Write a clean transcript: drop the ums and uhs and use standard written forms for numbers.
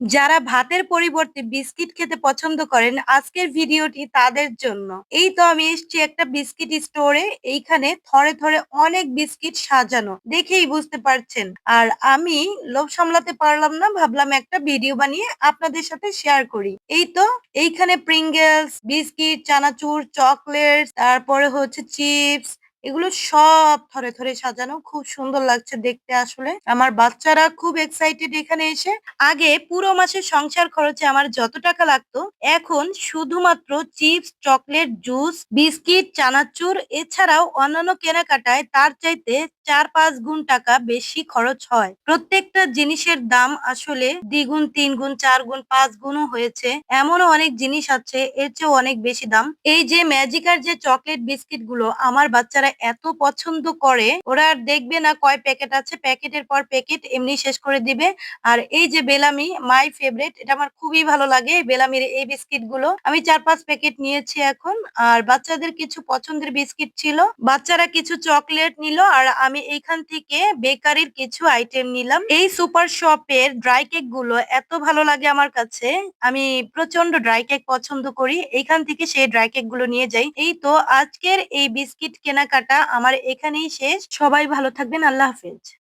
যারা ভাতের পরিবর্তে বিস্কিট খেতে পছন্দ করেন, আজকের ভিডিওটি তাদের জন্য। এই তো আমি এসছি একটা বিস্কিট স্টোরে। এইখানে থরে থরে অনেক বিস্কিট সাজানো, দেখেই বুঝতে পারছেন। আর আমি লোভ সামলাতে পারলাম না, ভাবলাম একটা ভিডিও বানিয়ে আপনাদের সাথে শেয়ার করি। এই তো এইখানে প্রিঙ্গেলস বিস্কিট, চানাচুর, চকলেট, তারপরে হচ্ছে চিপস, এগুলো সব থরে থরে সাজানো, খুব সুন্দর লাগছে দেখতে। আসলে আমার বাচ্চারা খুব এক্সাইটেড এখানে এসে। আগে পুরো মাসের সংসার খরচে আমার যত টাকা লাগতো, এখন শুধুমাত্র চিপস, চকলেট, জুস, বিস্কিট, চানাচুর এছাড়াও অন্যান্য কেনাকাটায় তার চাইতে ৪-৫ গুণ টাকা বেশি খরচ হয়। প্রত্যেকটা জিনিসের দাম আসলে দ্বিগুণ, ৩ গুণ, ৪ গুণ, ৫ গুণও হয়েছে। এমনও অনেক জিনিস আছে এর চেয়েও অনেক বেশি দাম। এই যে ম্যাজিকার যে চকলেট বিস্কিট গুলো আমার বাচ্চারা এত পছন্দ করে, ওরা আর দেখবে না কয় প্যাকেট আছে, প্যাকেটের পর প্যাকেট এমনি শেষ করে দিবে। আর এই যে বেলামি, মাই ফেভারিট, এটা আমার খুবই ভালো লাগে। বেলামির এই বিস্কিট গুলো আমি ৪-৫ প্যাকেট নিয়েছি এখন। আর বাচ্চাদের কিছু পছন্দের বিস্কিট ছিল, বাচ্চারা কিছু চকলেট নিল, আর আমি এইখান থেকে বেকারির কিছু আইটেম নিলাম। এই সুপার শপের ড্রাই কেক গুলো এত ভালো লাগে আমার কাছে, আমি প্রচন্ড ড্রাই কেক পছন্দ করি। এইখান থেকে সেই ড্রাই কেক গুলো নিয়ে যাই। এই তো আজকের এই বিস্কিট কেনাকাটা আমার এখানেই শেষ। সবাই ভালো থাকবেন, আল্লাহ হাফেজ।